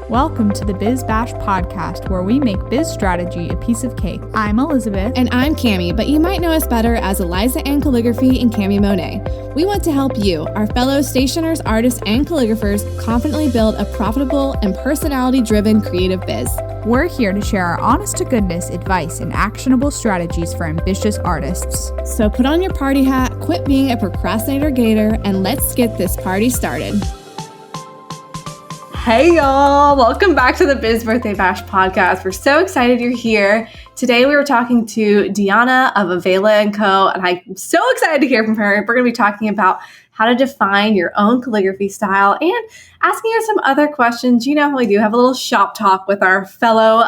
Welcome to the Biz Bash podcast, where we make biz strategy a piece of cake. I'm Elizabeth. And I'm Cami, but you might know us better as Eliza and Calligraphy and Cami Monet. We want to help you, our fellow stationers, artists, and calligraphers, confidently build a profitable and personality-driven creative biz. We're here to share our honest-to-goodness advice and actionable strategies for ambitious artists. So put on your party hat, quit being a procrastinator gator, and let's get this party started. Hey y'all, welcome back to the Biz Birthday Bash podcast. We're so excited you're here. Today we were talking to Dyonna of Availa & Co. and I'm so excited to hear from her. We're going to be talking about how to define your own calligraphy style and asking her some other questions. You know how we do have a little shop talk with our fellow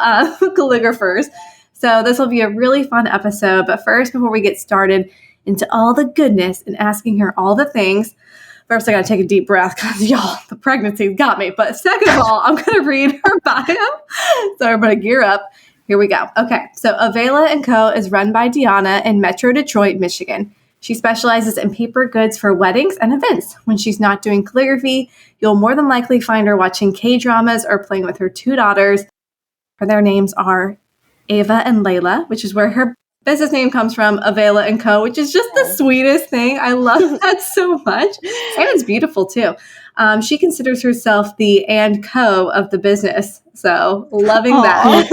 calligraphers. So this will be a really fun episode. But first, before we get started into all the goodness and asking her all the things, first, I got to take a deep breath because, y'all, the pregnancy got me. But second of all, I'm going to read her bio. So everybody gear up. Here we go. Okay. So Availa & Co. is run by Dyonna in Metro Detroit, Michigan. She specializes in paper goods for weddings and events. When she's not doing calligraphy, you'll more than likely find her watching K-dramas or playing with her two daughters. Their names are Ava and Layla, which is where her business name comes from, Availa & Co., which is just the sweetest thing. I love that so much. And it's beautiful, too. She considers herself the and co of the business. So loving that.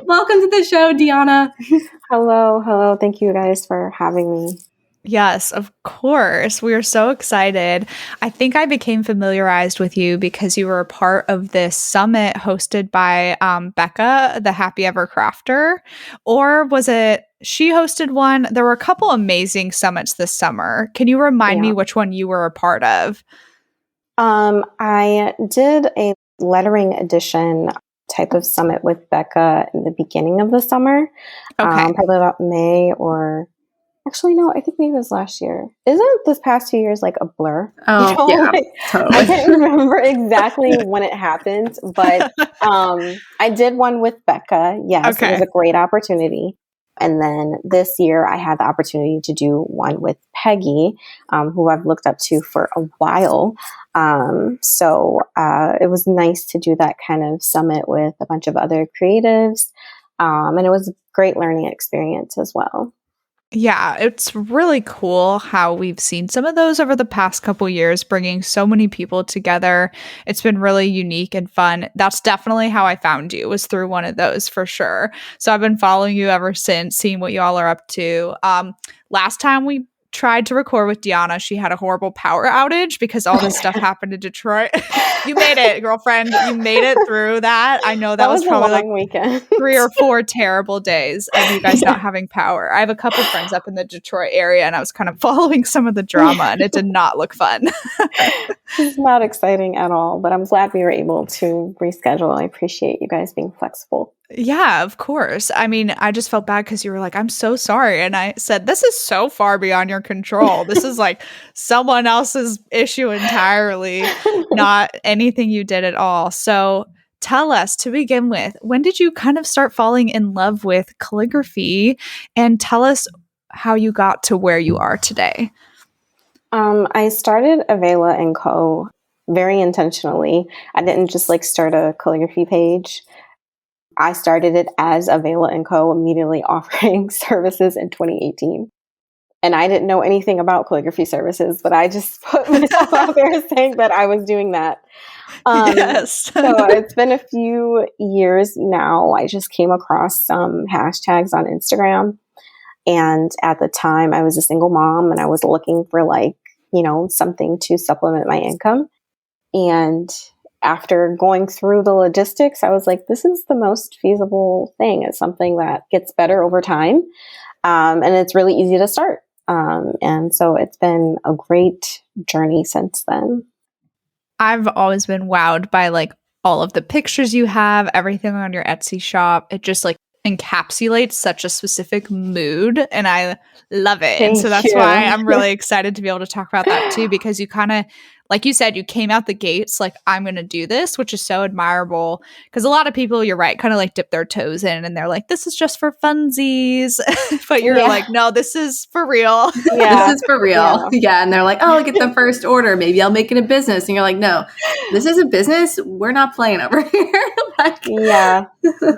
Welcome to the show, Dyonna. Hello. Thank you guys for having me. Yes, of course. We are so excited. I think I became familiarized with you because you were a part of this summit hosted by Becca, the Happy Ever Crafter. Or was it she hosted one? There were a couple amazing summits this summer. Can you remind me which one you were a part of? I did a lettering edition type of summit with Becca in the beginning of the summer. Okay. Probably about May or... Actually, no, I think maybe it was last year. Isn't this past 2 years like a blur? Oh, yeah. Totally. I can't remember exactly when it happened, but I did one with Becca. Yes, It was a great opportunity. And then this year I had the opportunity to do one with Peggy, who I've looked up to for a while. So it was nice to do that kind of summit with a bunch of other creatives. And it was a great learning experience as well. Yeah, it's really cool how we've seen some of those over the past couple years, bringing so many people together. It's been really unique and fun. That's definitely how I found you, was through one of those for sure. So I've been following you ever since, seeing what you all are up to. Last time we tried to record with Dyonna, she had a horrible power outage because all this stuff happened in Detroit. You made it, girlfriend. You made it through that. I know that was probably like weekend. 3 or 4 terrible days of you guys not having power. I have a couple friends up in the Detroit area, and I was kind of following some of the drama, and it did not look fun. It's not exciting at all, but I'm glad we were able to reschedule. I appreciate you guys being flexible. Yeah, of course. I mean, I just felt bad because you were like, I'm so sorry. And I said, this is so far beyond your control. This is like someone else's issue entirely, not anything you did at all. So tell us, to begin with, when did you kind of start falling in love with calligraphy? And tell us how you got to where you are today. I started Availa & Co. very intentionally. I didn't just start a calligraphy page. I started it as Availa & Co. immediately offering services in 2018. And I didn't know anything about calligraphy services, but I just put myself out there saying that I was doing that. Yes. So it's been a few years now. I just came across some hashtags on Instagram. And at the time, I was a single mom and I was looking for something to supplement my income. And after going through the logistics, I was like, this is the most feasible thing. It's something that gets better over time. And it's really easy to start. And so it's been a great journey since then. I've always been wowed by all of the pictures you have, everything on your Etsy shop. It just encapsulates such a specific mood, and I love it. And so that's why I'm really excited to be able to talk about that too, because you kind of, like you said, you came out the gates like, I'm going to do this, which is so admirable, because a lot of people, you're right, kind of dip their toes in and they're like, this is just for funsies. But you're like, no, this is for real. Yeah. This is for real. Yeah. And they're like, oh, I'll get the first order. Maybe I'll make it a business. And you're like, no, this is a business. We're not playing over here. Yeah,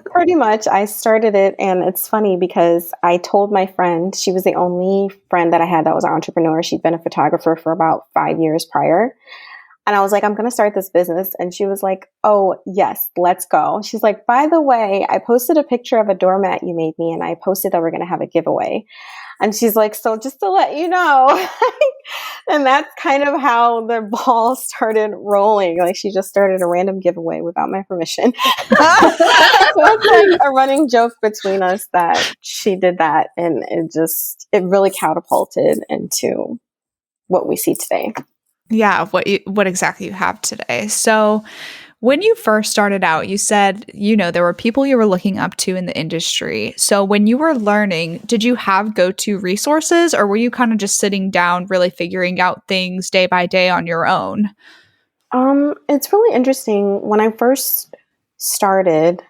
pretty much. I started it, and it's funny because I told my friend, she was the only friend that I had that was an entrepreneur. She'd been a photographer for about 5 years prior. And I was like, I'm going to start this business. And she was like, oh, yes, let's go. She's like, by the way, I posted a picture of a doormat you made me, and I posted that we're going to have a giveaway. And she's like, so just to let you know. And that's kind of how the ball started rolling. Like, she just started a random giveaway without my permission. So it's like a running joke between us that she did that. And it really catapulted into what we see today. Yeah, what exactly you have today. So when you first started out, you said, there were people you were looking up to in the industry. So when you were learning, did you have go-to resources, or were you kind of just sitting down, really figuring out things day by day on your own? It's really interesting. When I first started,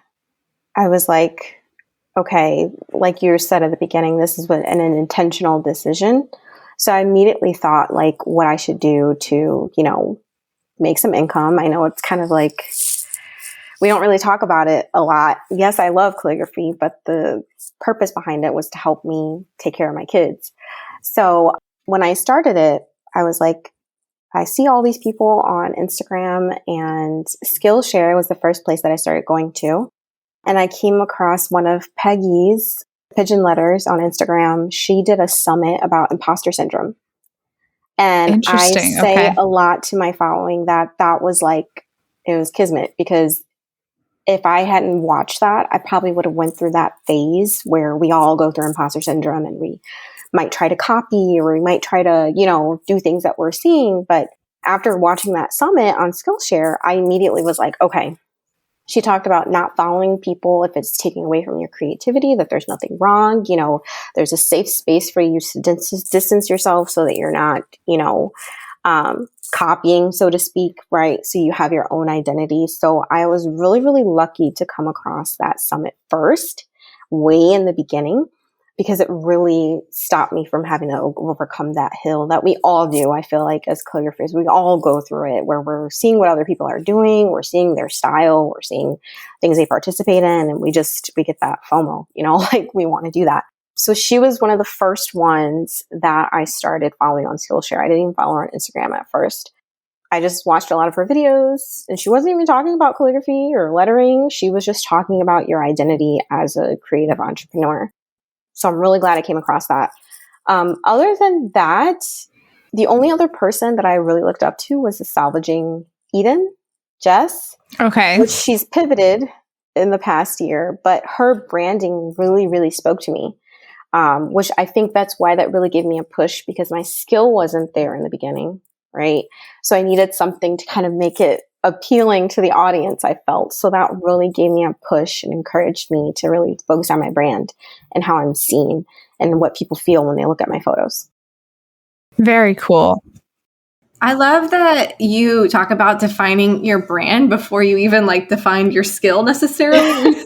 I was like, okay, like you said at the beginning, this is an intentional decision. So I immediately thought like what I should do to, make some income. I know it's kind of like, we don't really talk about it a lot. Yes, I love calligraphy, but the purpose behind it was to help me take care of my kids. So when I started it, I was like, I see all these people on Instagram, and Skillshare was the first place that I started going to. And I came across one of Peggy's Pigeon Letters on Instagram. She did a summit about imposter syndrome. And I say a lot to my following that was like, it was kismet, because if I hadn't watched that, I probably would have went through that phase where we all go through imposter syndrome, and we might try to copy, or we might try to, do things that we're seeing. But after watching that summit on Skillshare, I immediately was like, okay. She talked about not following people if it's taking away from your creativity, that there's nothing wrong. There's a safe space for you to distance yourself so that you're not, copying, so to speak, right? So you have your own identity. So I was really, really lucky to come across that summit first, way in the beginning, because it really stopped me from having to overcome that hill that we all do. I feel like as calligraphers, we all go through it, where we're seeing what other people are doing, we're seeing their style, we're seeing things they participate in, and we get that FOMO, like we want to do that. So she was one of the first ones that I started following on Skillshare. I didn't even follow her on Instagram at first. I just watched a lot of her videos, and she wasn't even talking about calligraphy or lettering. She was just talking about your identity as a creative entrepreneur. So I'm really glad I came across that. Other than that, the only other person that I really looked up to was the Salvaging Eden, Jess. Okay. Which she's pivoted in the past year, but her branding really, really spoke to me, which I think that's why that really gave me a push, because my skill wasn't there in the beginning, right? So I needed something to kind of make it appealing to the audience, I felt. So that really gave me a push and encouraged me to really focus on my brand and how I'm seen and what people feel when they look at my photos. Very cool. I love that you talk about defining your brand before you even define your skill necessarily,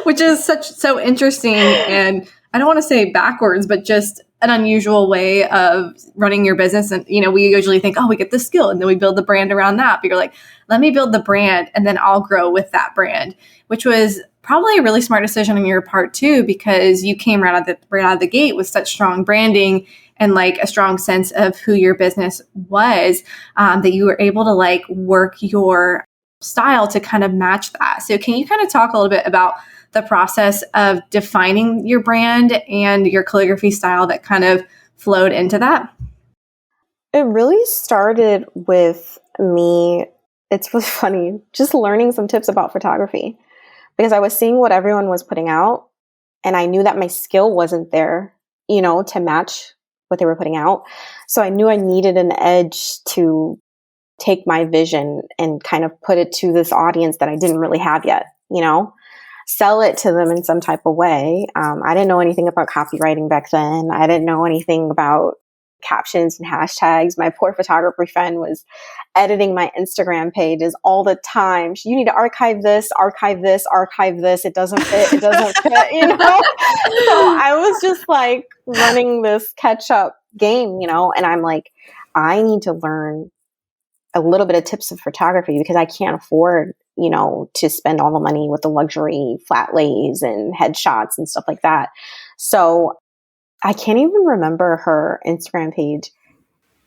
which is so interesting. And I don't want to say backwards, but just an unusual way of running your business. And, we usually think, we get the skill and then we build the brand around that. But you're like, let me build the brand and then I'll grow with that brand, which was probably a really smart decision on your part too, because you came right out of the gate with such strong branding and a strong sense of who your business was, that you were able to work your style to kind of match that. So can you kind of talk a little bit about the process of defining your brand and your calligraphy style that kind of flowed into that? It really started with me. It's really funny, just learning some tips about photography, because I was seeing what everyone was putting out, and I knew that my skill wasn't there, to match what they were putting out. So I knew I needed an edge to take my vision and kind of put it to this audience that I didn't really have yet, sell it to them in some type of way. I didn't know anything about copywriting back then. I didn't know anything about captions and hashtags. My poor photography friend was editing my Instagram pages all the time. You need to archive this, archive this, archive this. It doesn't fit. It doesn't fit, So I was just running this catch up game, and I'm like, I need to learn a little bit of tips of photography because I can't afford, to spend all the money with the luxury flat lays and headshots and stuff like that. So I can't even remember her Instagram page.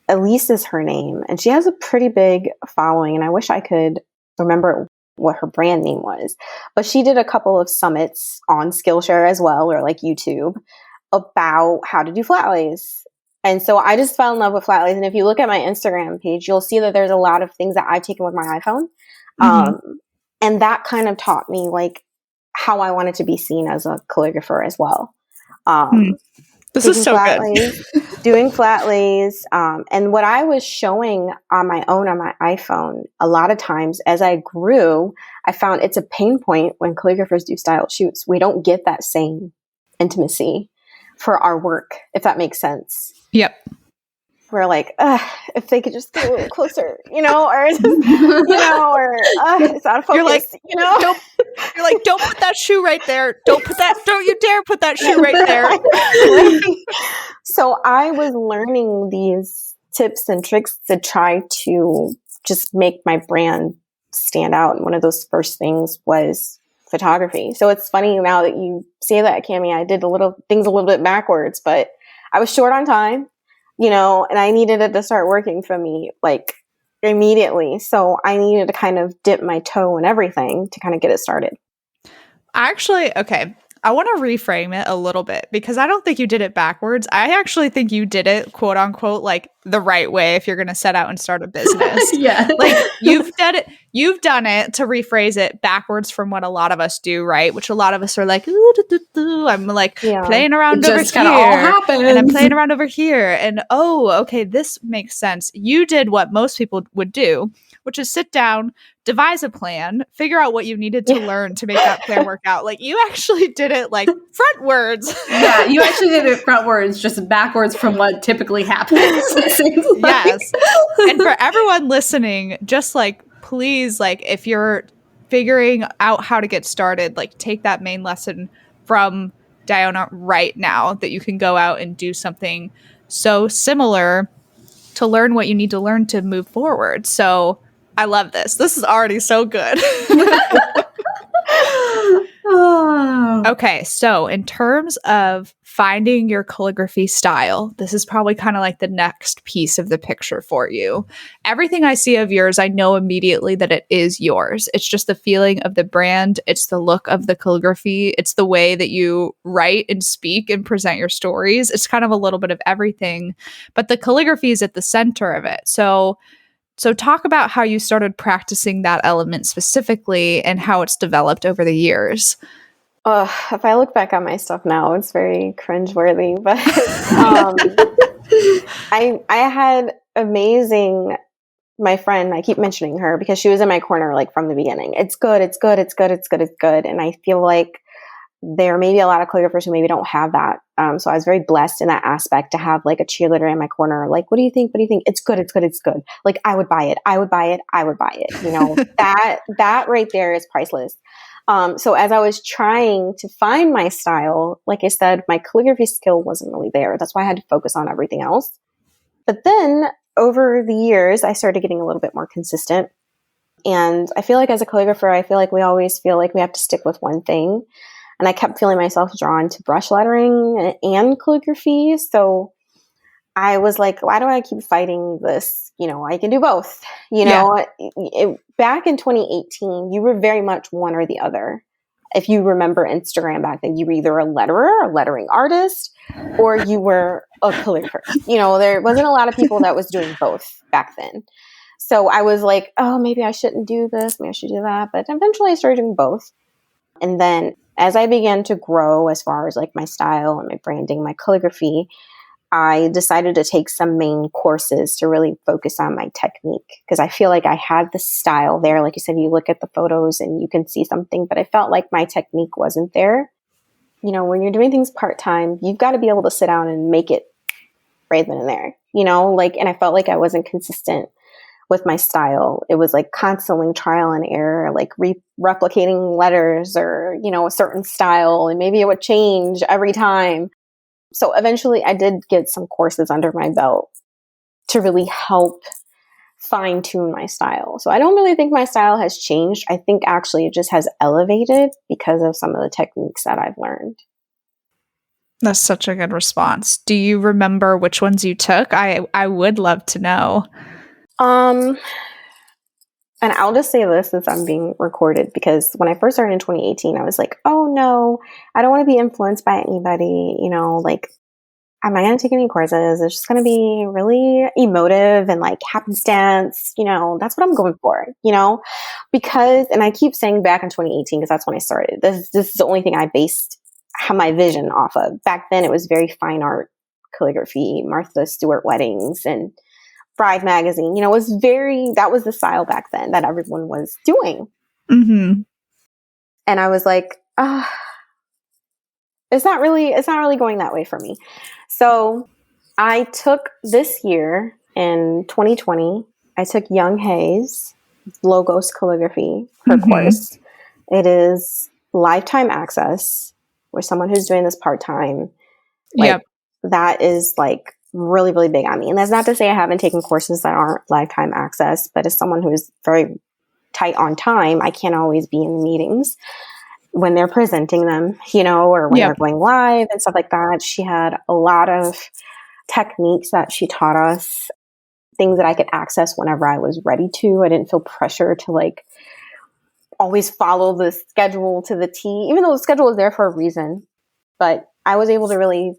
Elise is her name, and she has a pretty big following, and I wish I could remember what her brand name was. But she did a couple of summits on Skillshare as well, or like YouTube, about how to do flat lays. And so I just fell in love with flat lays. And if you look at my Instagram page, you'll see that there's a lot of things that I've taken with my iPhone. And that kind of taught me like how I wanted to be seen as a calligrapher as well. This is so good. Doing flat lays. And what I was showing on my own on my iPhone, a lot of times as I grew, I found it's a pain point when calligraphers do style shoots. We don't get that same intimacy for our work, if that makes sense. Yep. We're like, if they could just get a little closer, or just, or it's out of focus. You're like, don't put that shoe right there. Don't you dare put that shoe right there. So I was learning these tips and tricks to try to just make my brand stand out. And one of those first things was photography. So it's funny now that you say that, Cami, I did things a little bit backwards, but I was short on time. And I needed it to start working for me like immediately. So I needed to kind of dip my toe in everything to kind of get it started. Actually, okay. I want to reframe it a little bit because I don't think you did it backwards. I actually think you did it, quote unquote, like the right way if you're going to set out and start a business. Yeah. Like you've done it to rephrase it backwards from what a lot of us do, right? Which a lot of us are like, I'm like playing around over here. All happens. And I'm playing around over here. And okay, this makes sense. You did what most people would do, which is sit down, devise a plan, figure out what you needed to learn to make that plan work out. Like you actually did it like frontwards. Yeah, you actually did it frontwards, just backwards from what typically happens. Yes. And for everyone listening, just like, please, like if you're figuring out how to get started, like take that main lesson from Dyonna right now that you can go out and do something so similar to learn what you need to learn to move forward. So I love this. This is already so good. Okay, so in terms of finding your calligraphy style, this is probably kind of like the next piece of the picture for you. Everything I see of yours, I know immediately that it is yours. It's just the feeling of the brand. It's the look of the calligraphy. It's the way that you write and speak and present your stories. It's kind of a little bit of everything, but the calligraphy is at the center of it. So talk about how you started practicing that element specifically and how it's developed over the years. If I look back on my stuff now, it's very cringeworthy, but I had my friend, I keep mentioning her because she was in my corner like from the beginning. It's good. And I feel like there may be a lot of calligraphers who maybe don't have that. So I was very blessed in that aspect to have like a cheerleader in my corner. Like, what do you think? It's good. Like, I would buy it. That right there is priceless. So as I was trying to find my style, like I said, my calligraphy skill wasn't really there. That's why I had to focus on everything else. But then over the years, I started getting a little bit more consistent. And I feel like as a calligrapher, I feel like we always feel like we have to stick with one thing. And I kept feeling myself drawn to brush lettering and calligraphy. So I was like, why do I keep fighting this? I can do both. Back in 2018, you were very much one or the other. If you remember Instagram back then, you were either a letterer, a lettering artist, or you were a calligrapher. There wasn't a lot of people that was doing both back then. So I was like, oh, maybe I shouldn't do this. Maybe I should do that. But eventually I started doing both. And then as I began to grow as far as like my style and my branding, my calligraphy, I decided to take some main courses to really focus on my technique because I feel like I had the style there. Like you said, you look at the photos and you can see something, but I felt like my technique wasn't there. When you're doing things part-time, you've got to be able to sit down and make it right then and there, and I felt like I wasn't consistent with my style. It was like constantly trial and error, like replicating letters or, a certain style, and maybe it would change every time. So eventually I did get some courses under my belt to really help fine tune my style. So I don't really think my style has changed. I think actually it just has elevated because of some of the techniques that I've learned. That's such a good response. Do you remember which ones you took? I would love to know. And I'll just say this since I'm being recorded, because when I first started in 2018, I was like, oh no, I don't want to be influenced by anybody. You know, like, am I going to take any courses? It's just going to be really emotive and like happenstance. You know, that's what I'm going for, you know, because, and I keep saying back in 2018, because that's when I started. This is the only thing I based my vision off of. Back then, it was very fine art calligraphy, Martha Stewart weddings, and Bride magazine. You know, it was that was the style back then that everyone was doing. Mm-hmm. And I was like, it's not really going that way for me. So I took this year in 2020, I took Young Hayes Logos Calligraphy, her course. It is lifetime access for someone who's doing this part-time. Like, that is like really, really big on me. And that's not to say I haven't taken courses that aren't lifetime access, but as someone who's very tight on time, I can't always be in the meetings when they're presenting them, you know, or when they're going live and stuff like that. She had a lot of techniques that she taught us, things that I could access whenever I was ready to. I didn't feel pressure to like always follow the schedule to the T, even though the schedule was there for a reason, but I was able to really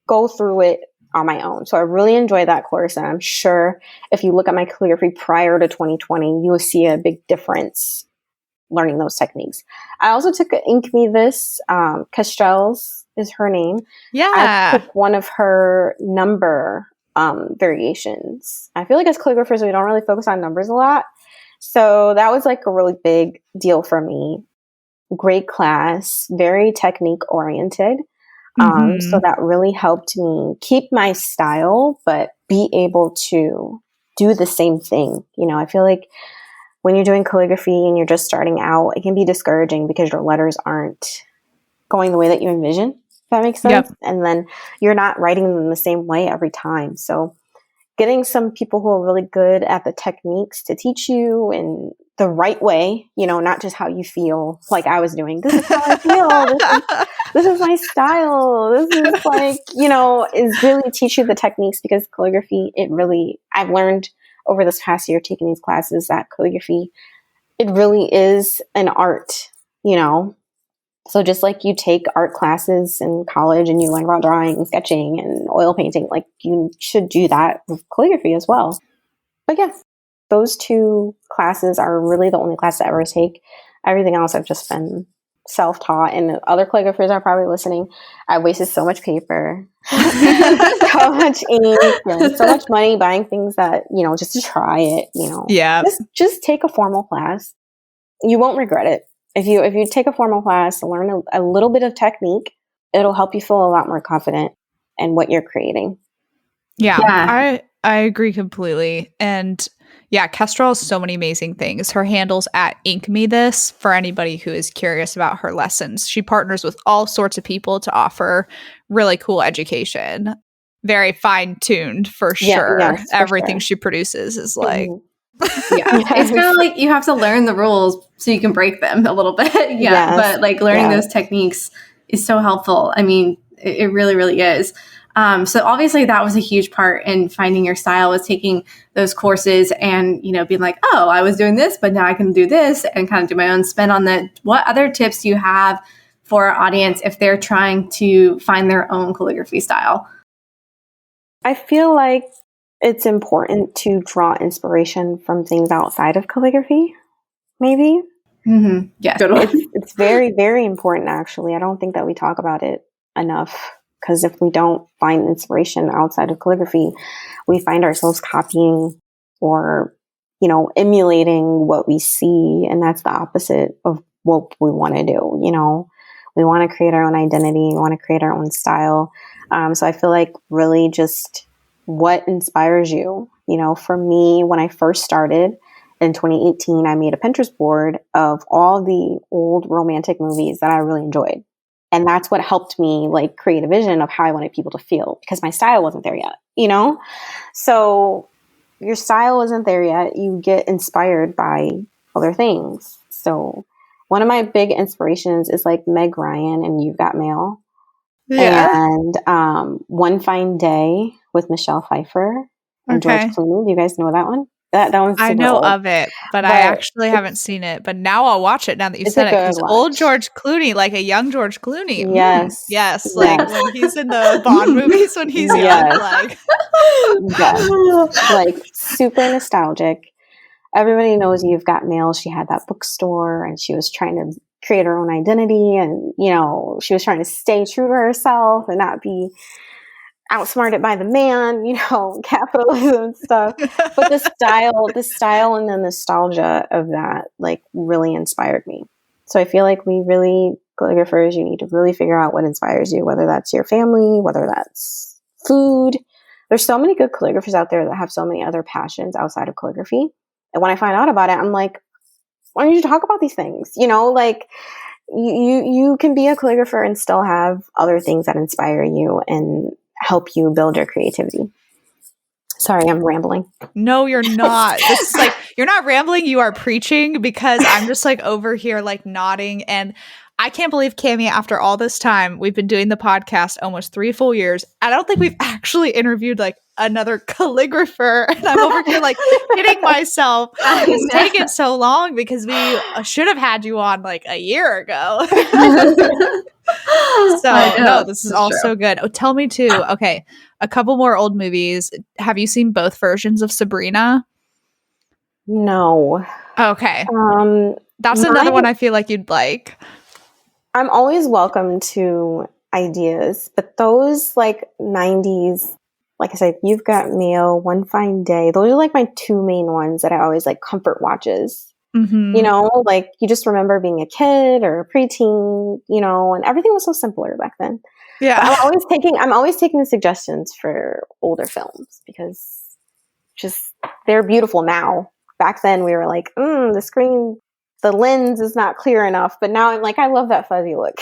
go through it on my own. So I really enjoyed that course. And I'm sure if you look at my calligraphy prior to 2020, you will see a big difference learning those techniques. I also took Ink Me This, Castells is her name. Yeah. I took one of her number variations. I feel like as calligraphers, we don't really focus on numbers a lot. So that was like a really big deal for me. Great class, very technique oriented. So that really helped me keep my style, but be able to do the same thing. You know, I feel like when you're doing calligraphy and you're just starting out, it can be discouraging because your letters aren't going the way that you envision, if that makes sense. Yep. And then you're not writing them the same way every time. So getting some people who are really good at the techniques to teach you in the right way, you know, not just how you feel, like I was doing. This is how I feel. This is my style. This is like, you know, is really teach you the techniques, because calligraphy, I've learned over this past year taking these classes that calligraphy, it really is an art, you know. So just like you take art classes in college and you learn about drawing and sketching and oil painting, like you should do that with calligraphy as well. But yeah, those two classes are really the only classes I ever take. Everything else I've just been self-taught, and other calligraphers are probably listening. I wasted so much paper, so much ink, and so much money buying things that, you know, just to try it, you know. Yeah. Just take a formal class. You won't regret it. If you take a formal class and learn a little bit of technique, it'll help you feel a lot more confident in what you're creating. Yeah. I agree completely. And yeah, Kestrel has so many amazing things. Her handle's at Ink Me This for anybody who is curious about her lessons. She partners with all sorts of people to offer really cool education. Very fine-tuned for sure. Yes, for everything she produces is like... It's kind of like you have to learn the rules so you can break them a little bit. But like learning those techniques is so helpful. I mean, it really, really is. So obviously that was a huge part in finding your style, was taking those courses and, you know, being like, oh, I was doing this, but now I can do this and kind of do my own spin on that. What other tips do you have for our audience if they're trying to find their own calligraphy style? I feel like it's important to draw inspiration from things outside of calligraphy, maybe. Mm-hmm. Yeah, it's very, very important, actually. I don't think that we talk about it enough, because if we don't find inspiration outside of calligraphy, we find ourselves copying or, you know, emulating what we see. And that's the opposite of what we want to do. You know, we want to create our own identity. We want to create our own style. So I feel like really just what inspires you. You know, for me, when I first started in 2018, I made a Pinterest board of all the old romantic movies that I really enjoyed. And that's what helped me like create a vision of how I wanted people to feel, because my style wasn't there yet, you know? So your style isn't there yet, you get inspired by other things. So one of my big inspirations is like Meg Ryan and You've Got Mail. Yeah. And One Fine Day with Michelle Pfeiffer and George Okay. Clooney. Do you guys know that one? That one's super I know old. of it, but I actually haven't seen it. But now I'll watch it now that you said it. Because old George Clooney, like a young George Clooney. Yes. Yes. Like when he's in the Bond movies when he's young. Like, like super nostalgic. Everybody knows You've Got Mail. She had that bookstore and she was trying to create her own identity, and she was trying to stay true to herself and not be outsmarted by the man, capitalism and stuff. But the style and the nostalgia of that like really inspired me. So I feel like calligraphers, you need to really figure out what inspires you, whether that's your family, whether that's food. There's so many good calligraphers out there that have so many other passions outside of calligraphy. And when I find out about it, I'm like, why don't you talk about these things? Like you can be a calligrapher and still have other things that inspire you and help you build your creativity. Sorry, I'm rambling. No, you're not. This is like, you're not rambling, you are preaching, because I'm just like over here like nodding. And I can't believe, Cami, after all this time, we've been doing the podcast almost 3 full years. I don't think we've actually interviewed like another calligrapher. And I'm over here like hitting myself. It's taken so long because we should have had you on like a year ago. So no, this is all so good. Oh, tell me too. Okay, a couple more old movies. Have you seen both versions of Sabrina? No. Okay. That's another one I feel like you'd like. I'm always welcome to ideas, but those like 90s, like I said, You've Got Mail, One Fine Day, those are like my 2 main ones that I always like comfort watches. Mm-hmm. Like you just remember being a kid or a preteen, and everything was so simpler back then. Yeah. But I'm always taking the suggestions for older films because they're beautiful now. Back then we were like, the screen, the lens is not clear enough. But now I'm like, I love that fuzzy look.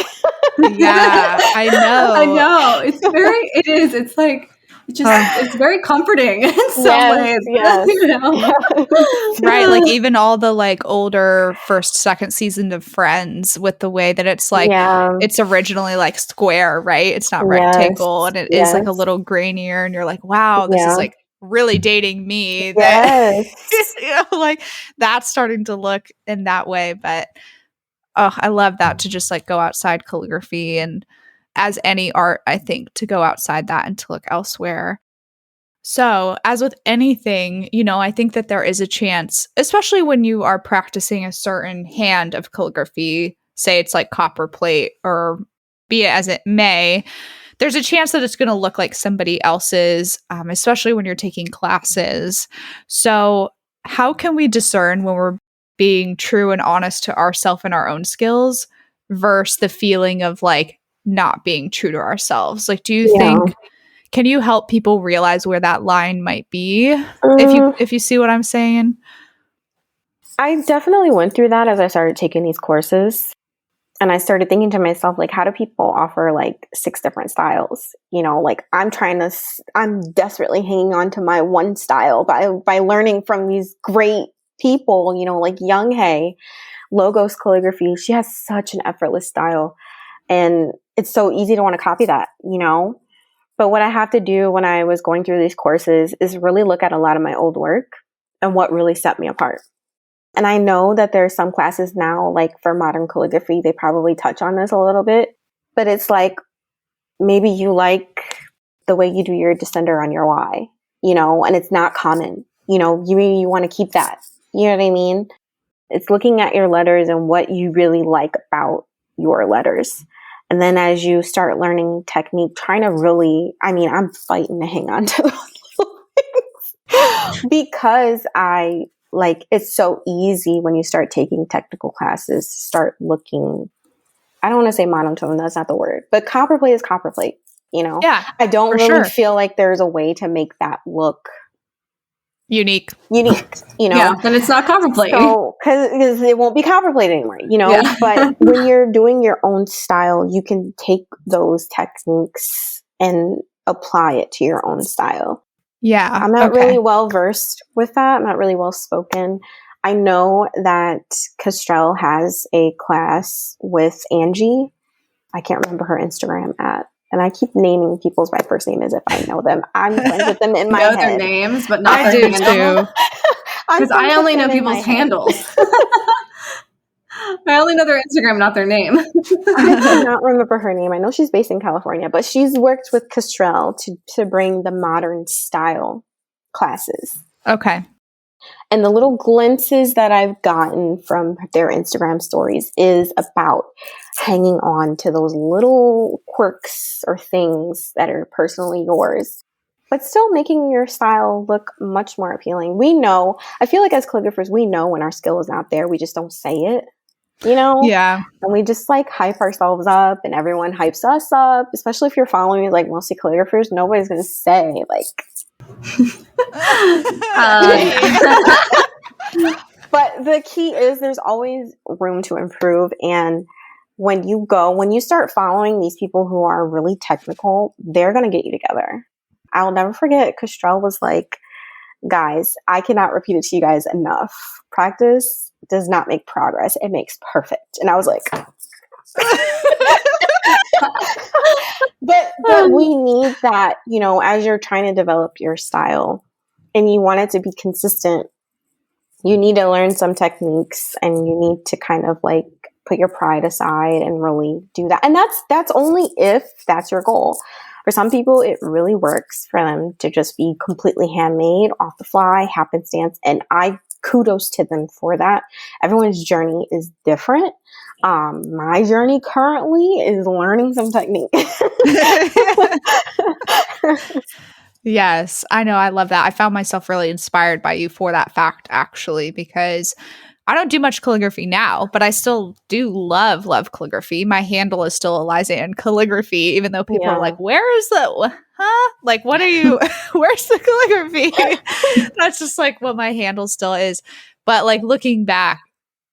Yeah, I know. I know. It's like, it's very comforting in some ways. Yes. Right. Like even all the like older first, second season of Friends with the way that it's like, it's originally like square, right? It's not rectangle and it is like a little grainier and you're like, wow, this is like really dating me. That, like that's starting to look in that way. But I love that, to just like go outside calligraphy, and as any art, I think, to go outside that and to look elsewhere. So, as with anything, I think that there is a chance, especially when you are practicing a certain hand of calligraphy, say it's like copper plate or be it as it may, there's a chance that it's going to look like somebody else's, especially when you're taking classes. So, how can we discern when we're being true and honest to ourselves and our own skills versus the feeling of like not being true to ourselves? Like, do you think, can you help people realize where that line might be? If you see what I'm saying? I definitely went through that as I started taking these courses. And I started thinking to myself, like, how do people offer like 6 different styles? Like I'm desperately hanging on to my one style by learning from these great people, like Young Hae, Logos Calligraphy. She has such an effortless style. And it's so easy to want to copy that, But what I have to do when I was going through these courses is really look at a lot of my old work and what really set me apart. And I know that there are some classes now, like for modern calligraphy, they probably touch on this a little bit, but it's like, maybe you like the way you do your descender on your Y, and it's not common, you want to keep that, you know what I mean? It's looking at your letters and what you really like about your letters. And then as you start learning technique, trying to really, I'm fighting to hang on to those things because it's so easy when you start taking technical classes, start looking, I don't want to say monotone, that's not the word, but copper plate is copper plate, Yeah. I don't really feel like there's a way to make that look unique, Yeah, then it's not copper plate. So, because it won't be copper plate anymore, Yeah. But when you're doing your own style, you can take those techniques and apply it to your own style. Yeah. I'm not really well versed with that. I'm not really well spoken. I know that Castrell has a class with Angie. I can't remember her Instagram at. And I keep naming people's by first name as if I know them. I'm friends with them in my head. I know their names, but not I their do handle. too. Because I only know people's handles. I only know their Instagram, not their name. I cannot remember her name. I know she's based in California, but she's worked with Castrell to bring the modern style classes. Okay. And the little glimpses that I've gotten from their Instagram stories is about hanging on to those little quirks or things that are personally yours, but still making your style look much more appealing. We know, I feel like as calligraphers, we know when our skill is not there. We just don't say it, you know? Yeah. And we just like hype ourselves up and everyone hypes us up, especially if you're following like mostly calligraphers. Nobody's going to say like, but the key is there's always room to improve. And when you start following these people who are really technical, they're going to get you together. I'll never forget Castrell was like, guys, I cannot repeat it to you guys enough. Practice does not make progress. It makes perfect. And I was like, but we need that, you know, as you're trying to develop your style and you want it to be consistent, you need to learn some techniques and you need to kind of like put your pride aside and really do that. And that's only if that's your goal. For some people, it really works for them to just be completely handmade, off the fly, happenstance. And I kudos to them for that. Everyone's journey is different. My journey currently is learning some technique. Yes, I know. I love that. I found myself really inspired by you for that fact, actually, because I don't do much calligraphy now, but I still do love calligraphy. My handle is still Eliza and Calligraphy, even though people are like, where is the, like, what are you, where's the calligraphy? That's just like what my handle still is. But like looking back,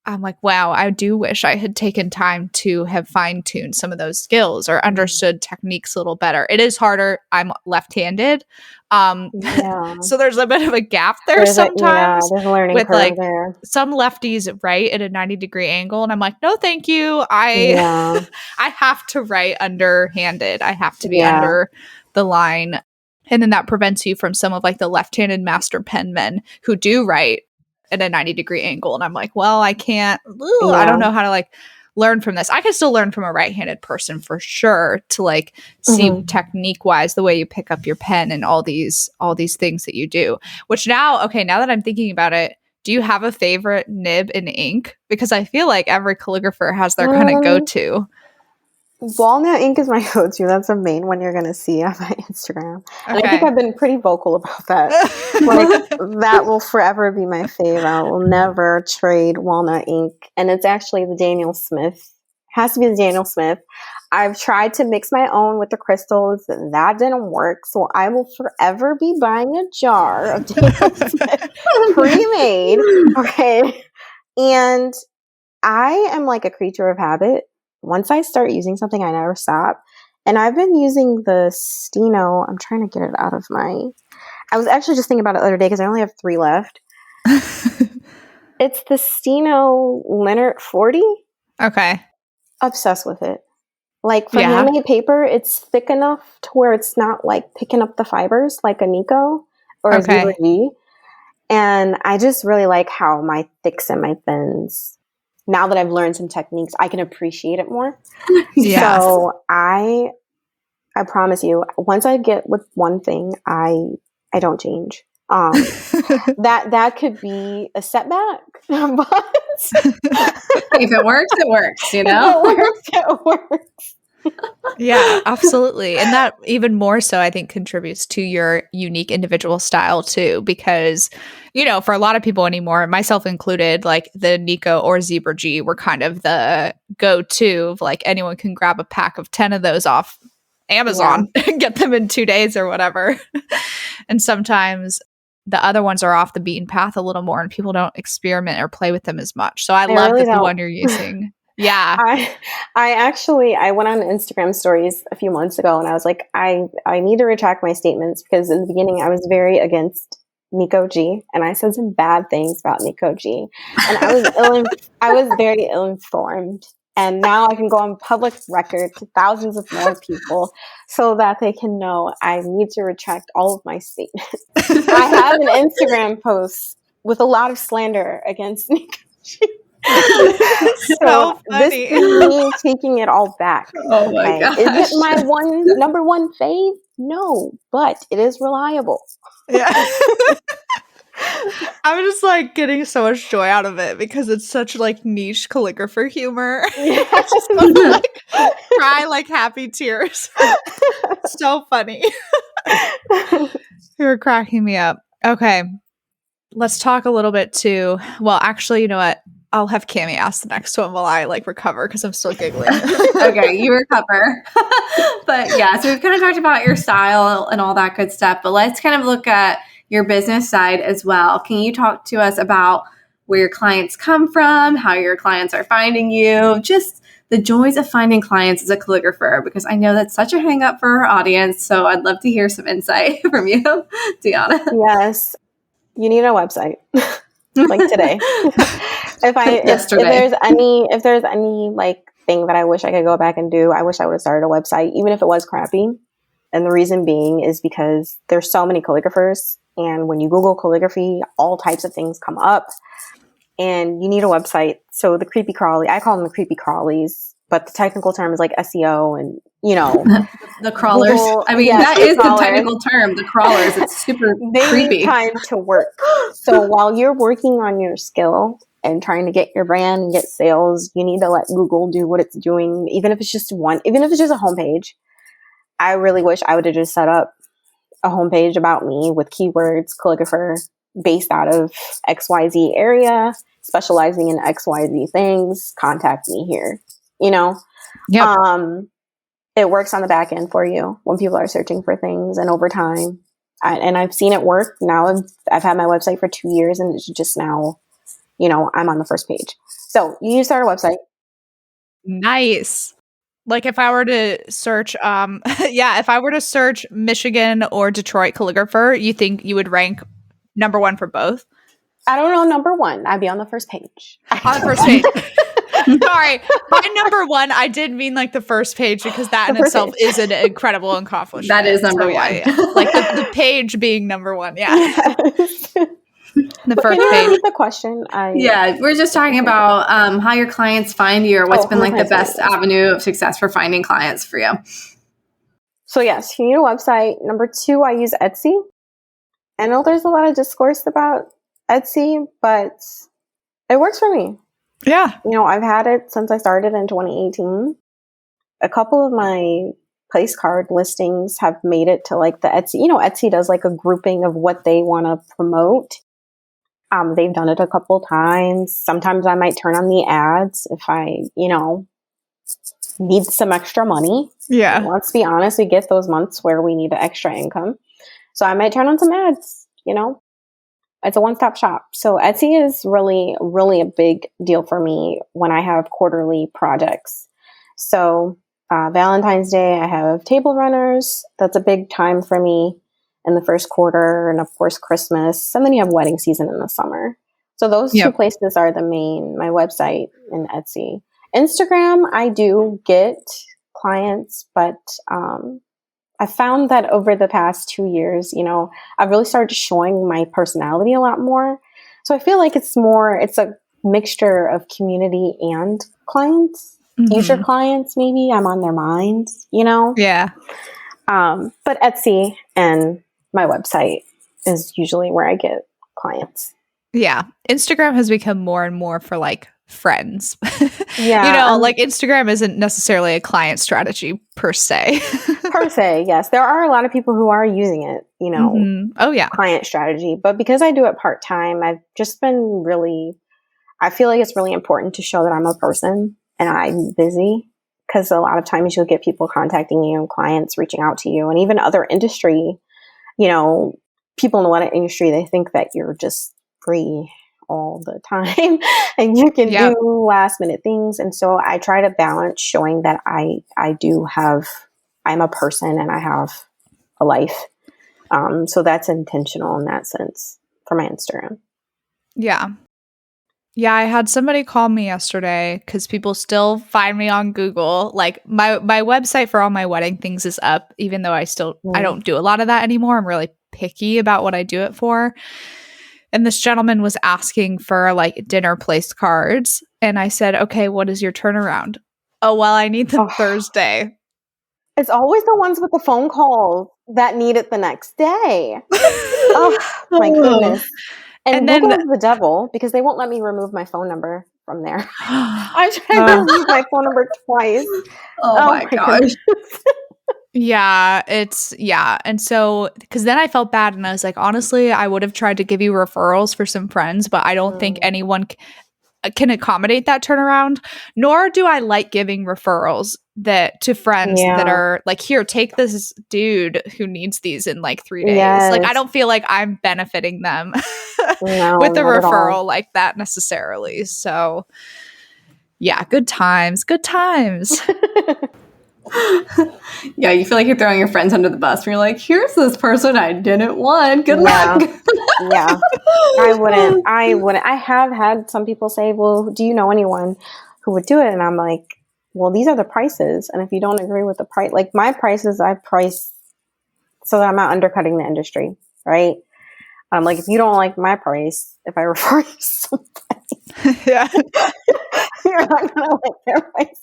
I'm like, wow, I do wish I had taken time to have fine-tuned some of those skills or understood techniques a little better. It is harder. I'm left-handed. So there's a bit of a gap there sometimes there's a learning with curve like there. Some lefties write at a 90-degree angle. And I'm like, no, thank you. I have to write underhanded. I have to be under the line. And then that prevents you from some of like the left-handed master penmen who do write at a 90-degree angle. And I'm like, well, I can't, I don't know how to like learn from this. I can still learn from a right-handed person for sure to like see technique wise the way you pick up your pen and all these things that you do, which now that I'm thinking about it, do you have a favorite nib in ink? Because I feel like every calligrapher has their kind of go-to. Walnut ink is my go-to. That's the main one you're going to see on my Instagram. And I think I've been pretty vocal about that. Like, that will forever be my fave. I will never trade walnut ink. And it's actually the Daniel Smith. Has to be the Daniel Smith. I've tried to mix my own with the crystals. That didn't work. So I will forever be buying a jar of Daniel Smith pre-made. Okay. And I am like a creature of habit. Once I start using something, I never stop. And I've been using the Steno. I'm trying to get it out of my... I was actually just thinking about it the other day because I only have 3 left. It's the Steno Leonard 40. Okay. Obsessed with it. Like for handmade paper, it's thick enough to where it's not like picking up the fibers like a Nico or a Zebra G. And I just really like how my thicks and my thins... Now that I've learned some techniques, I can appreciate it more. So I promise you, once I get with one thing, I don't change. That could be a setback, but if it works, it works, you know? It works. Yeah, absolutely. And that even more so, I think, contributes to your unique individual style too, because, you know, for a lot of people anymore, myself included, like the Nico or Zebra G were kind of the go-to of like anyone can grab a pack of 10 of those off Amazon and get them in 2 days or whatever. And sometimes the other ones are off the beaten path a little more and people don't experiment or play with them as much. So I love that the one you're using Yeah. I went on Instagram stories a few months ago and I was like, I need to retract my statements because in the beginning I was very against Nico G and I said some bad things about Nico G and I was very ill-informed. And now I can go on public record to thousands of more people so that they can know I need to retract all of my statements. I have an Instagram post with a lot of slander against Nico G. So this is me taking it all back. Oh my gosh. Is it my number one fave? No, but it is reliable. Yeah. I'm just like getting so much joy out of it because it's such like niche calligrapher humor. Yeah. I just want to like cry like happy tears. So funny. You're cracking me up. Okay. Let's talk a little bit too. Well, actually, you know what? I'll have Cami ask the next one while I like recover because I'm still giggling. Okay, you recover. But yeah, so we've kind of talked about your style and all that good stuff, but let's kind of look at your business side as well. Can you talk to us about where your clients come from, how your clients are finding you, just the joys of finding clients as a calligrapher? Because I know that's such a hang up for our audience. So I'd love to hear some insight from you, Dyonna. Yes. You need a website like today. If there's any like thing that I wish I could go back and do, I wish I would have started a website, even if it was crappy. And the reason being is because there's so many calligraphers. And when you Google calligraphy, all types of things come up and you need a website. So the creepy crawly, I call them the creepy crawlies, but the technical term is like SEO and, you know, the crawlers. Google, I mean, that is the technical term, the crawlers. It's super creepy. Need time to work. So while you're working on your skill and trying to get your brand and get sales, you need to let Google do what it's doing. Even if it's just a homepage. I really wish I would have just set up a homepage about me with keywords, calligrapher, based out of XYZ area, specializing in XYZ things, contact me here. You know? Yep. It works on the back end for you when people are searching for things and over time. And I've seen it work. Now I've had my website for 2 years and it's just now, you know, I'm on the first page. So you need to start a website. Nice. Like if I were to search, if I were to search Michigan or Detroit calligrapher, you think you would rank number one for both? I don't know, number one. I'd be on the first page. On the first page. Sorry. By number one, I did mean like the first page because that in itself is an incredible accomplishment. That is number one. Yeah. Like the page being number one. Yeah. Yes. The first page. The question. We're just talking about how your clients find you or what's been like the best avenue of success for finding clients for you. So yes, you need a website. Number two, I use Etsy. I know there's a lot of discourse about Etsy, but it works for me. Yeah. You know, I've had it since I started in 2018. A couple of my place card listings have made it to like the Etsy. You know, Etsy does like a grouping of what they want to promote. They've done it a couple times. Sometimes I might turn on the ads if I, you know, need some extra money. Yeah. And let's be honest, we get those months where we need extra income. So I might turn on some ads, you know. It's a one-stop shop. So Etsy is really, really a big deal for me when I have quarterly projects. So Valentine's Day, I have table runners. That's a big time for me in the first quarter. And of course, Christmas. And then you have wedding season in the summer. So those two places are the main, my website and Etsy. Instagram, I do get clients, but I found that over the past 2 years, you know, I've really started showing my personality a lot more. So I feel like it's a mixture of community and clients, future clients, maybe. I'm on their minds, you know? Yeah. But Etsy and my website is usually where I get clients. Yeah. Instagram has become more and more for like friends. Yeah. You know, like Instagram isn't necessarily a client strategy per se. Per se, yes. There are a lot of people who are using it, you know, Oh, yeah. client strategy. But because I do it part-time, I've just been I feel like it's really important to show that I'm a person and I'm busy. Because a lot of times you'll get people contacting you, clients reaching out to you, and even other industry, you know, people in the wedding industry, they think that you're just free all the time and you can do last minute things. And so I try to balance showing that I'm a person and I have a life. So that's intentional in that sense for my Instagram. Yeah. Yeah, I had somebody call me yesterday because people still find me on Google. Like my website for all my wedding things is up, even though I don't do a lot of that anymore. I'm really picky about what I do it for. And this gentleman was asking for like dinner place cards. And I said, okay, what is your turnaround? Oh, well, I need them Thursday. It's always the ones with the phone calls that need it the next day. Oh, my goodness. And Google is the devil because they won't let me remove my phone number from there. I tried to remove my phone number twice. Oh my gosh. And so, because then I felt bad and I was like, honestly, I would have tried to give you referrals for some friends, but I don't think anyone can accommodate that turnaround, nor do I like giving referrals to friends that are like, here, take this dude who needs these in like 3 days. Yes. Like, I don't feel like I'm benefiting them No, with a not at all. referral like that necessarily. So yeah, good times. Yeah, you feel like you're throwing your friends under the bus. Where you're like, here's this person I didn't want. Good luck. Yeah. I wouldn't. I have had some people say, well, do you know anyone who would do it? And I'm like, well, these are the prices. And if you don't agree with the price, like my prices, I price so that I'm not undercutting the industry, right? I'm like, if you don't like my price, if I refer you to somebody, you're not going to like their price.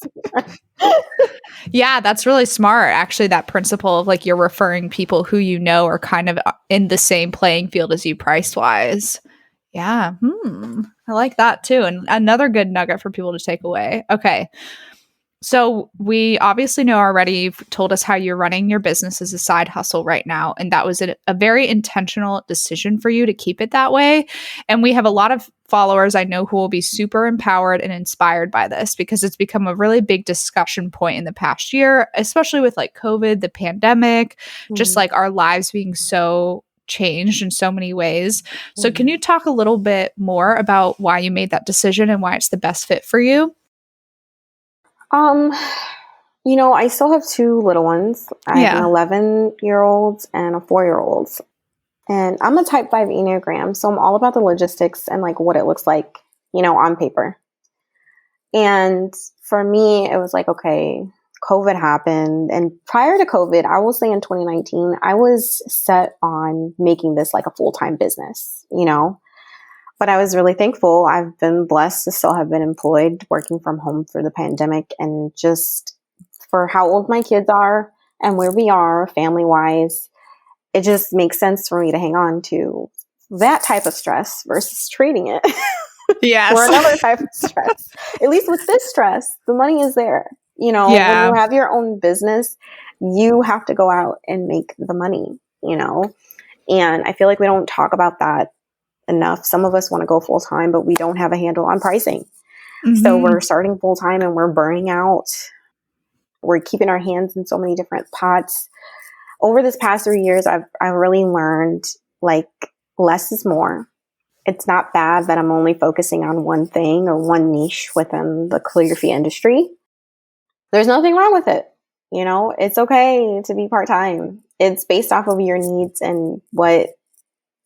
Yeah, that's really smart. Actually, that principle of like you're referring people who you know are kind of in the same playing field as you price wise. Yeah. I like that too. And another good nugget for people to take away. Okay. So we obviously know already, you've told us how you're running your business as a side hustle right now. And that was a very intentional decision for you to keep it that way. And we have a lot of followers I know who will be super empowered and inspired by this because it's become a really big discussion point in the past year, especially with like COVID, the pandemic, just like our lives being so changed in so many ways. So can you talk a little bit more about why you made that decision and why it's the best fit for you? I still have two little ones. I have an 11-year-old and a 4-year-old. And I'm a type 5 Enneagram, so I'm all about the logistics and like what it looks like, on paper. And for me, it was like, okay, COVID happened. And prior to COVID, I will say in 2019, I was set on making this like a full-time business, But I was really thankful. I've been blessed to still have been employed working from home through the pandemic, and just for how old my kids are and where we are family-wise, it just makes sense for me to hang on to that type of stress versus trading it for another type of stress. At least with this stress, the money is there. When you have your own business, you have to go out and make the money, And I feel like we don't talk about that enough. Some of us want to go full time, but we don't have a handle on pricing. So we're starting full time and we're burning out. We're keeping our hands in so many different pots. Over this past 3 years, I've really learned like less is more. It's not bad that I'm only focusing on one thing or one niche within the calligraphy industry. There's nothing wrong with it. It's okay to be part-time. It's based off of your needs and what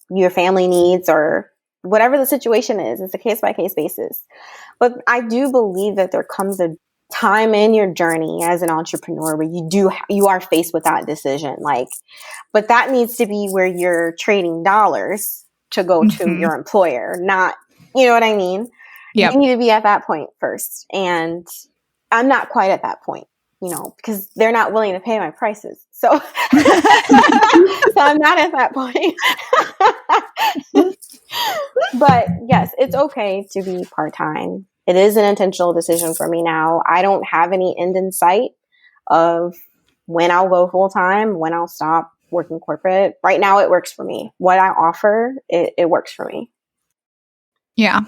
your family needs or whatever the situation is. It's a case-by-case basis. But I do believe that there comes a time in your journey as an entrepreneur where you are faced with that decision. But that needs to be where you're trading dollars to go to your employer, not, you know what I mean? Yep. You need to be at that point first. And I'm not quite at that point, because they're not willing to pay my prices. So, so I'm not at that point. But yes, it's okay to be part-time. It is an intentional decision for me now. I don't have any end in sight of when I'll go full-time, when I'll stop working corporate. Right now, it works for me. What I offer, it works for me. Yeah.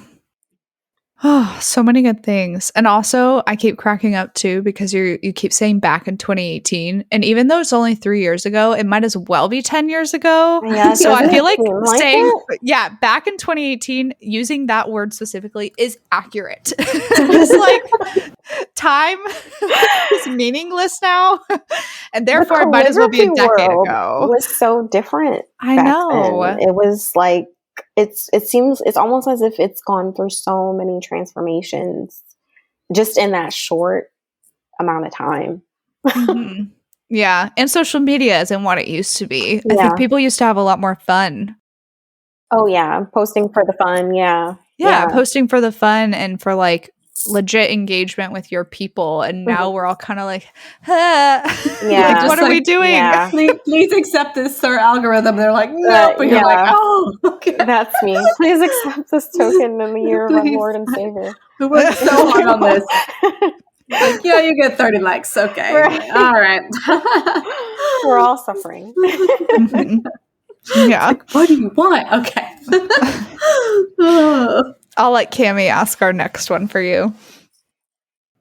Oh, so many good things. And also, I keep cracking up too because you keep saying back in 2018. And even though it's only 3 years ago, it might as well be 10 years ago. Yes, So I doesn't feel it like seem like saying, it? yeah, back in 2018, using that word specifically is accurate. It's like time is meaningless now. And therefore, it might as well be a calligraphy decade world ago. was so different I back know. then. It was like it's almost as if it's gone through so many transformations just in that short amount of time. Mhm. Yeah. And social media isn't what it used to be. I Yeah. think people used to have a lot more fun. Oh yeah, posting for the fun. Yeah. Yeah, posting for the fun and for like legit engagement with your people. And now we're all kind of like, Yeah. like, what are we doing? Yeah. Please accept this, sir algorithm. They're like, nope. And you're yeah. like, oh, okay. That's me. Please accept this token in the year of our Lord and Savior. We worked so hard on this. Like, yeah, you get 30 likes. Okay. Right. All right. We're all suffering. Mhm. Yeah. Like, what do you want? Okay. I'll let Cammie ask our next one for you.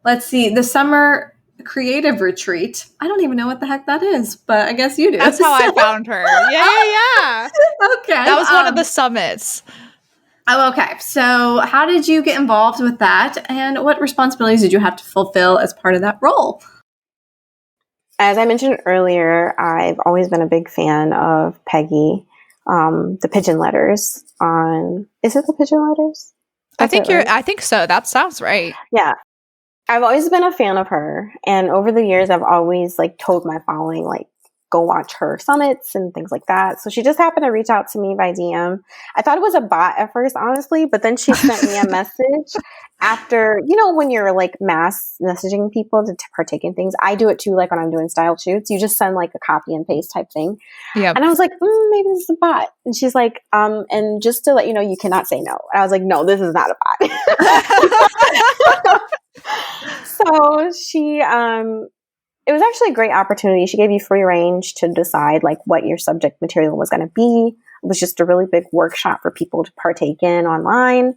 Let's see. The summer creative retreat. I don't even know what the heck that is, but I guess you do. That's how I found her. Yeah. Okay. That was one of the summits. Oh, okay. So how did you get involved with that? And what responsibilities did you have to fulfill as part of that role? As I mentioned earlier, I've always been a big fan of Peggy, the pigeon letters on, is it the pigeon letters? I think right? I think so. That sounds right. Yeah. I've always been a fan of her. And over the years, I've always like told my following, like, go watch her summits and things like that. So she just happened to reach out to me by DM. I thought it was a bot at first, honestly, but then she sent me a message after, you know, when you're like mass messaging people to partake in things. I do it too, like when I'm doing style shoots, you just send like a copy and paste type thing. Yeah. And I was like, maybe this is a bot. And she's like, and just to let you know, you cannot say no. And I was like, no, this is not a bot. So she, it was actually a great opportunity. She gave you free range to decide like what your subject material was going to be. It was just a really big workshop for people to partake in online.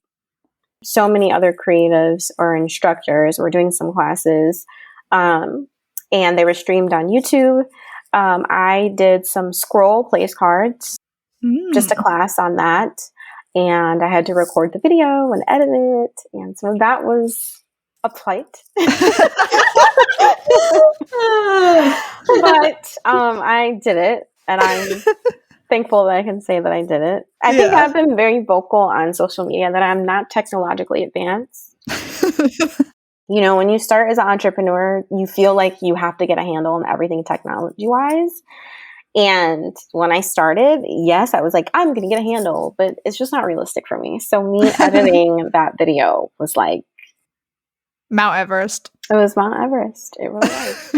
So many other creatives or instructors were doing some classes, and they were streamed on YouTube. I did some scroll place cards, just a class on that. And I had to record the video and edit it. And so that was a plight. But I did it, and I'm thankful that I can say that I did it. I think I've been very vocal on social media that I'm not technologically advanced. You know, when you start as an entrepreneur, you feel like you have to get a handle on everything technology-wise. And when I started, yes, I was like, I'm going to get a handle, but it's just not realistic for me. So me editing that video was like Mount Everest. It was Mount Everest. It really was.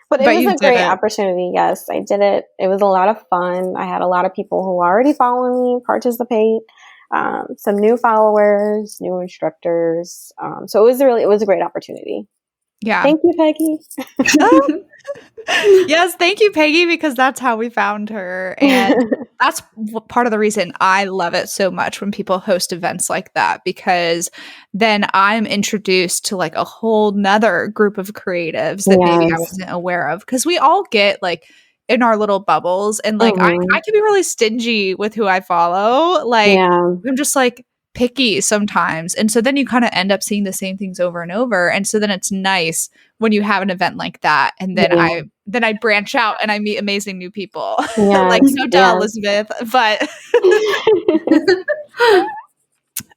But it was a great opportunity. Yes, I did it. It was a lot of fun. I had a lot of people who already follow me participate. Some new followers, new instructors. So it was a great opportunity. Yeah. Thank you, Peggy. Yes, thank you, Peggy, because that's how we found her. And that's part of the reason I love it so much when people host events like that, because then I'm introduced to like a whole nother group of creatives that maybe I wasn't aware of. Because we all get like in our little bubbles, and like I can be really stingy with who I follow. Like I'm just like picky sometimes, and so then you kind of end up seeing the same things over and over, and so then it's nice when you have an event like that, and then I branch out and I meet amazing new people. Like no doubt, Elizabeth, but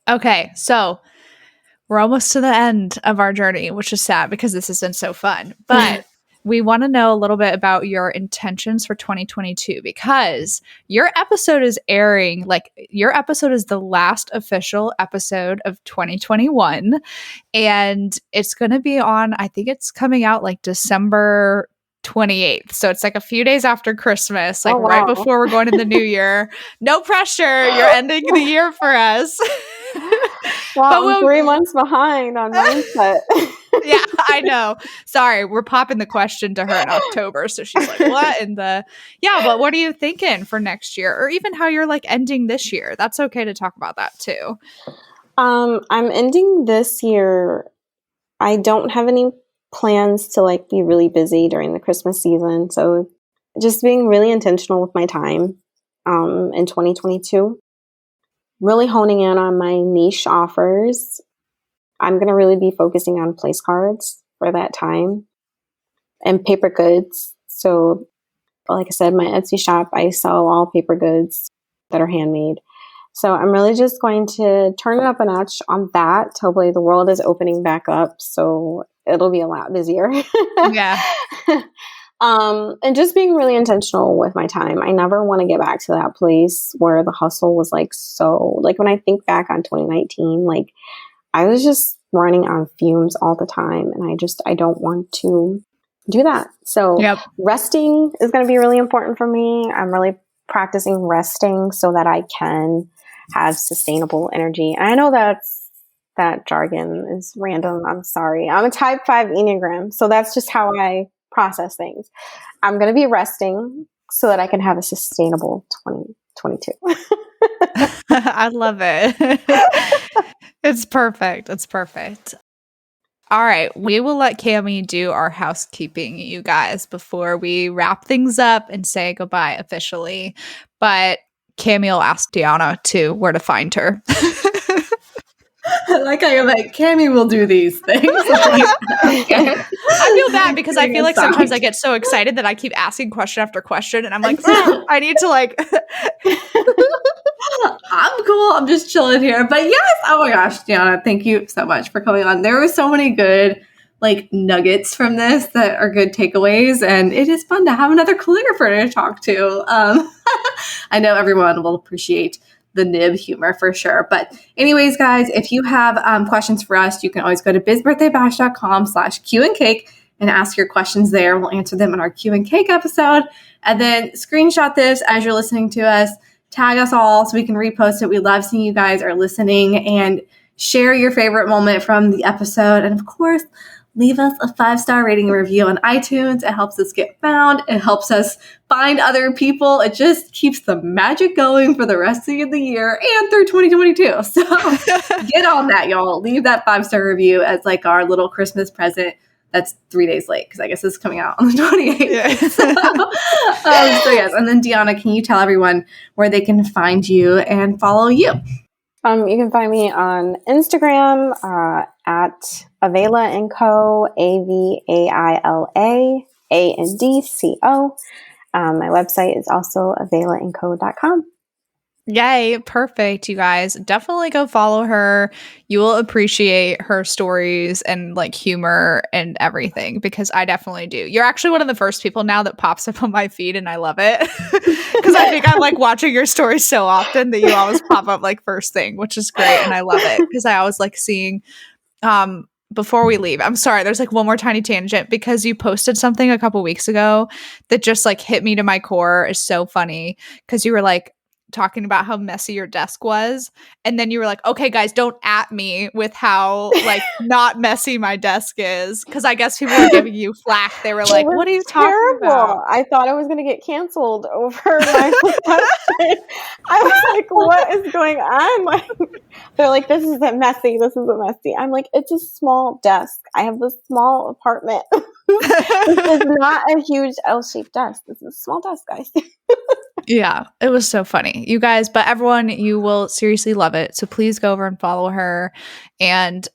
okay, so we're almost to the end of our journey, which is sad because this has been so fun, but we want to know a little bit about your intentions for 2022, because your episode is airing, like your episode is the last official episode of 2021. And it's going to be on, I think it's coming out like December 28th. So it's like a few days after Christmas, like right before we're going to the new year. No pressure. You're ending the year for us. Wow, I'm 3 months behind on mindset. Yeah, I know. Sorry, we're popping the question to her in October. So she's like, what in the... Yeah, but what are you thinking for next year? Or even how you're like ending this year? That's okay to talk about that too. I'm ending this year. I don't have any plans to like be really busy during the Christmas season. So just being really intentional with my time in 2022. Really honing in on my niche offers. I'm going to really be focusing on place cards for that time and paper goods. So like I said, my Etsy shop, I sell all paper goods that are handmade. So I'm really just going to turn it up a notch on that. Hopefully the world is opening back up, so it'll be a lot busier. Yeah. And just being really intentional with my time. I never want to get back to that place where the hustle was like so, like when I think back on 2019, like I was just running on fumes all the time. And I don't want to do that. So resting is going to be really important for me. I'm really practicing resting so that I can have sustainable energy. And I know that jargon is random. I'm sorry. I'm a type 5 Enneagram. So that's just how I process things. I'm going to be resting so that I can have a sustainable 2022. I love it. It's perfect. It's perfect. All right. We will let Cami do our housekeeping, you guys, before we wrap things up and say goodbye officially. But Cami will ask Dyonna too where to find her. I like how you're like, Cami will do these things. I feel bad because I feel like sometimes I get so excited that I keep asking question after question, and I'm like, I need to like. I'm cool. I'm just chilling here. But yes, oh my gosh, Dyonna, thank you so much for coming on. There were so many good like nuggets from this that are good takeaways, and it is fun to have another calligrapher to talk to. I know everyone will appreciate the nib humor for sure. But anyways, guys, if you have questions for us, you can always go to bizbirthdaybash.com/Q&Cake and ask your questions there. We'll answer them in our Q&Cake episode. And then screenshot this as you're listening to us. Tag us all so we can repost it. We love seeing you guys are listening, and share your favorite moment from the episode. And of course, leave us a 5-star rating and review on iTunes. It helps us get found. It helps us find other people. It just keeps the magic going for the rest of the year and through 2022. So get on that, y'all. Leave that 5-star review as like our little Christmas present. That's 3 days late because I guess this is coming out on the 28th. Yeah. So yes. And then Dyonna, can you tell everyone where they can find you and follow you? You can find me on Instagram at Availa & Co. AVAILA ANDCO. My website is also availaandco.com. Yay, perfect, you guys. Definitely go follow her. You will appreciate her stories and like humor and everything, because I definitely do. You're actually one of the first people now that pops up on my feed, and I love it. Because I think I'm like watching your stories so often that you always pop up like first thing, which is great. And I love it because I always like seeing before we leave, I'm sorry, there's like one more tiny tangent, because you posted something a couple weeks ago that just like hit me to my core. Is so funny because you were like talking about how messy your desk was, and then you were like, okay guys, don't at me with how like not messy my desk is, because I guess people were giving you flack. They were like, what are you talking about? I thought I was going to get canceled over my question. I was like, what is going on? Like, they're like, this isn't messy, I'm like, it's a small desk, I have this small apartment. This is not a huge L-shaped desk, this is a small desk, guys. Yeah, it was so funny, you guys. But everyone, you will seriously love it. So please go over and follow her, and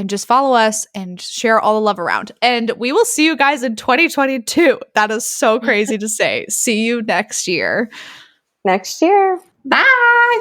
just follow us and share all the love around. And we will see you guys in 2022. That is so crazy to say. See you next year. Next year. Bye.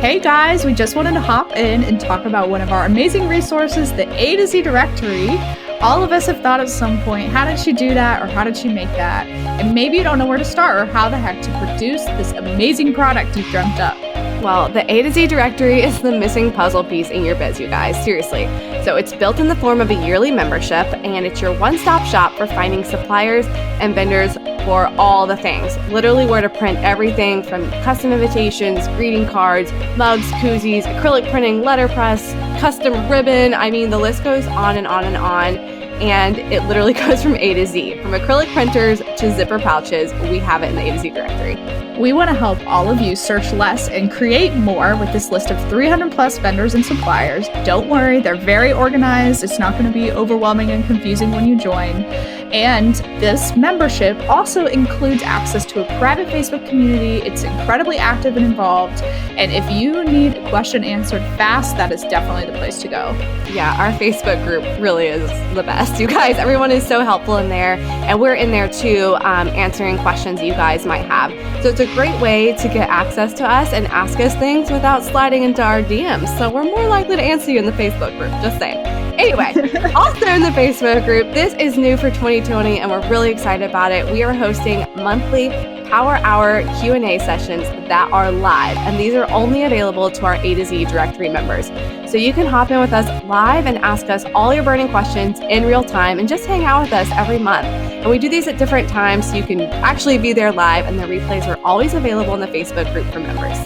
Hey guys, we just wanted to hop in and talk about one of our amazing resources, the A to Z directory. All of us have thought at some point, how did she do that, or how did she make that? And maybe you don't know where to start or how the heck to produce this amazing product you've dreamt up. Well, the A to Z directory is the missing puzzle piece in your biz, you guys. Seriously. So it's built in the form of a yearly membership, and it's your one-stop shop for finding suppliers and vendors for all the things. Literally where to print everything from custom invitations, greeting cards, mugs, koozies, acrylic printing, letterpress, custom ribbon. I mean, the list goes on and on and on. And it literally goes from A to Z. From acrylic printers to zipper pouches, we have it in the A to Z directory. We want to help all of you search less and create more with this list of 300 plus vendors and suppliers. Don't worry, they're very organized. It's not going to be overwhelming and confusing when you join. And this membership also includes access to a private Facebook community. It's incredibly active and involved. And if you need a question answered fast, that is definitely the place to go. Yeah, our Facebook group really is the best, you guys. Everyone is so helpful in there. And we're in there too, answering questions you guys might have. So it's a great way to get access to us and ask us things without sliding into our DMs. So we're more likely to answer you in the Facebook group, just saying. Anyway, also in the Facebook group, this is new for 2020 and we're really excited about it. We are hosting monthly Power Hour Q&A sessions that are live, and these are only available to our A to Z directory members. So you can hop in with us live and ask us all your burning questions in real time and just hang out with us every month. And we do these at different times so you can actually be there live, and the replays are always available in the Facebook group for members.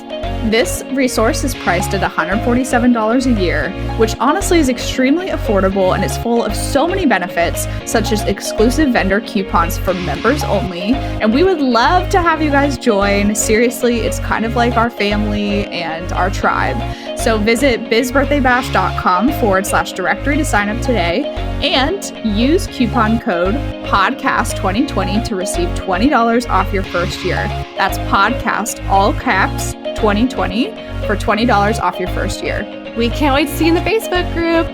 This resource is priced at $147 a year, which honestly is extremely affordable and is full of so many benefits, such as exclusive vendor coupons for members only. And we would love to have you guys join. Seriously, it's kind of like our family and our tribe. So visit bizbirthdaybash.com/directory to sign up today and use coupon code podcast2020 to receive $20 off your first year. That's podcast, all caps, 2020 for $20 off your first year. We can't wait to see you in the Facebook group.